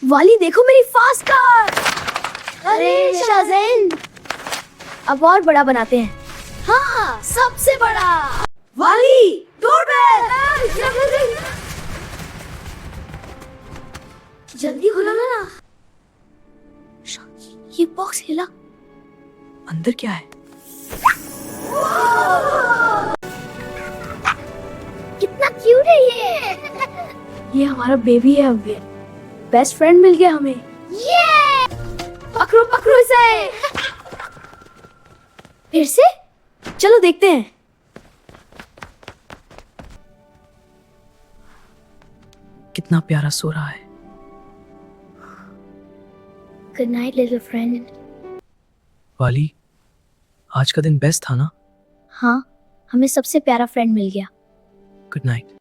वाली देखो मेरी फास्ट कार। अरे शाज़ेन, अब और बड़ा बनाते हैं। हाँ, सबसे बड़ा। वाली, डोरबेल। जल्दी खुलो ना। ये बॉक्स हिला। अंदर क्या है? कितना क्यूट है ये हमारा बेबी है। अब बेस्ट फ्रेंड मिल गया हमें। ये पकड़ो पकड़ो इसे। फिर से चलो देखते हैं। कितना प्यारा सो रहा है। Good night little friend. वाली, आज का दिन बेस्ट था ना? हाँ, हमें सबसे प्यारा फ्रेंड मिल गया। Good night.